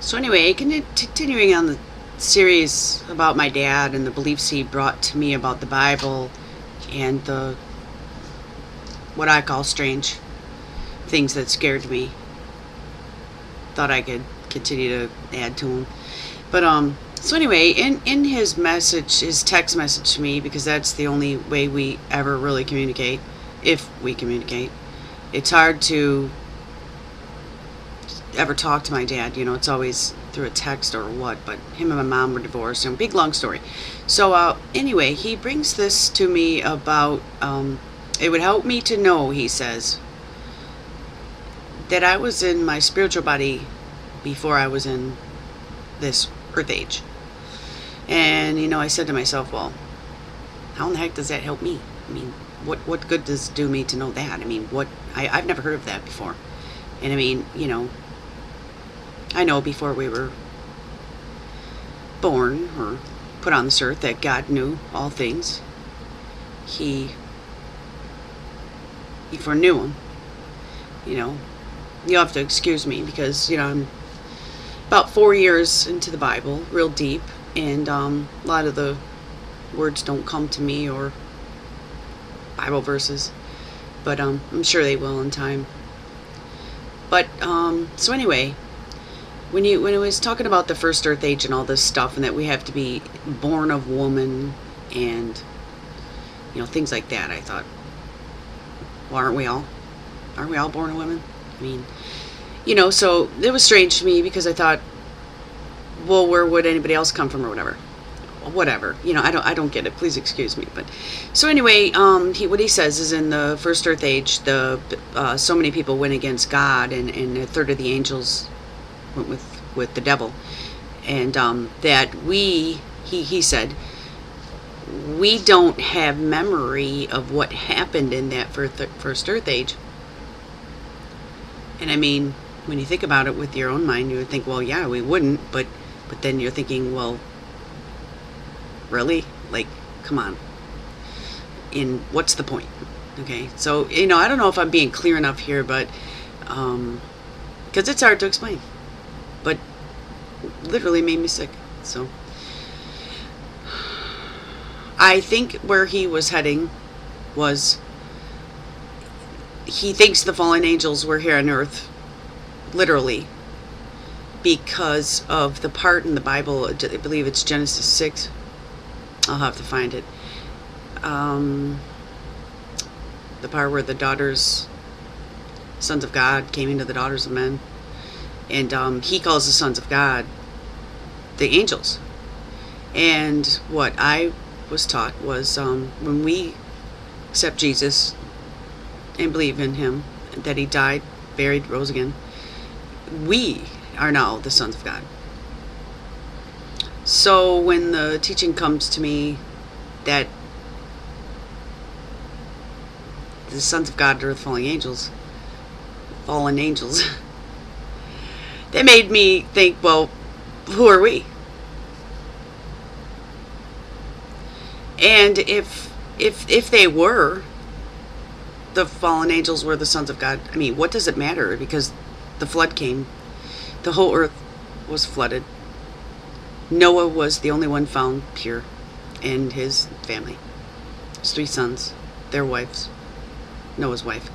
So anyway, continuing on the series about my dad and the beliefs he brought to me about the Bible and the what I call strange things that scared me. Thought I could continue to add to them. But so anyway, in his message, his text message to me, because that's the only way we ever really communicate, if we communicate. It's hard to ever talk to my dad, it's always through a text or what, but him and my mom were divorced, and big long story. So anyway, he brings this to me about, it would help me to know, he says, that I was in my spiritual body before I was in this earth age. And, I said to myself, well, how in the heck does that help me? I mean, what good does it do me to know that? I mean, I've never heard of that before. And I mean, I know before we were born or put on this earth that God knew all things. He foreknew them. You'll have to excuse me because, I'm about 4 years into the Bible, real deep, and a lot of the words don't come to me or Bible verses, but I'm sure they will in time. But so anyway, when it was talking about the first earth age and all this stuff, and that we have to be born of woman and things like that, I thought, well, aren't we all born of women? I mean, so it was strange to me because I thought, well, where would anybody else come from or whatever. I don't get it. Please excuse me. But so anyway, what he says is in the first earth age, so many people went against God, and a third of the angels went with the devil, and that he said, we don't have memory of what happened in that first earth age. And I mean, when you think about it with your own mind, you would think, well, yeah, we wouldn't, but then you're thinking, well, really? Like, come on. What's the point? Okay, so, I don't know if I'm being clear enough here, but, because it's hard to explain, but literally made me sick. So, I think where he was heading was, he thinks the fallen angels were here on earth, literally, because of the part in the Bible, I believe it's Genesis 6, I'll have to find it, the part where the sons of God came into the daughters of men, and he calls the sons of God the angels. And what I was taught was, when we accept Jesus and believe in him, that he died, buried, rose again, we are now the sons of God. So when the teaching comes to me that the sons of God are the fallen angels, that made me think, well, who are we? And if they were, the fallen angels were the sons of God, I mean, what does it matter? Because the flood came. The whole earth was flooded. Noah was the only one found pure, and his family. His 3 sons, their wives, Noah's wife.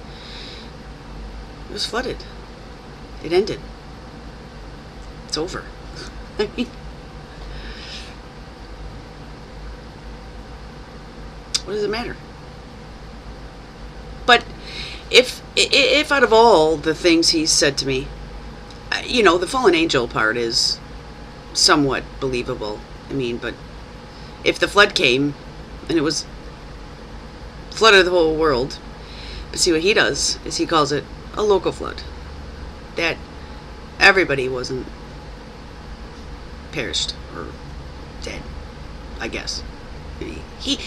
It was flooded. It ended. It's over. I mean, what does it matter? But if out of all the things he said to me, the fallen angel part is somewhat believable. I mean, but if the flood came and it was flooded the whole world, but see what he does is he calls it a local flood, that everybody wasn't perished or dead, I guess. He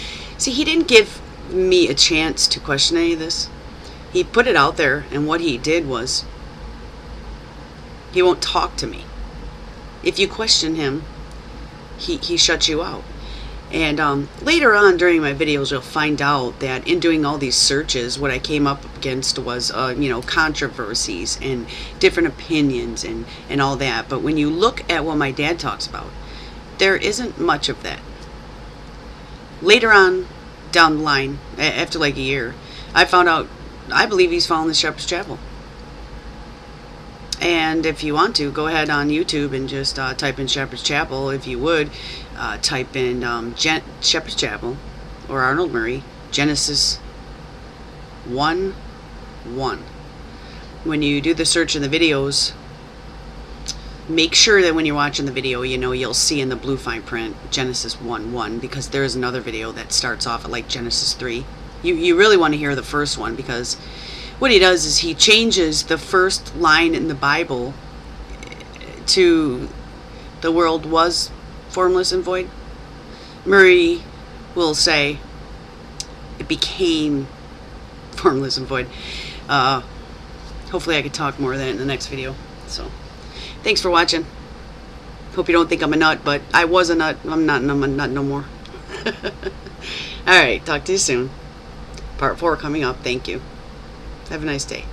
didn't give me a chance to question any of this. He put it out there, and what he did was, he won't talk to me. If you question him, he shuts you out. And later on during my videos, you'll find out that in doing all these searches, what I came up against was, controversies and different opinions and all that. But when you look at what my dad talks about, there isn't much of that. Later on down the line, after like a year, I found out, I believe he's following the Shepherd's Chapel. And if you want to, go ahead on YouTube and just type in Shepherd's Chapel. If you would, type in Shepherd's Chapel or Arnold Murray, Genesis 1:1. When you do the search in the videos, make sure that when you're watching the video, you'll see in the blue fine print Genesis 1:1, because there is another video that starts off at like Genesis 3. You really want to hear the first one, because what he does is he changes the first line in the Bible to "the world was formless and void." Murray will say it became formless and void. Hopefully I could talk more of that in the next video. So thanks for watching. Hope you don't think I'm a nut, but I was a nut. I'm a nut no more. Alright, talk to you soon. Part 4 coming up. Thank you. Have a nice day.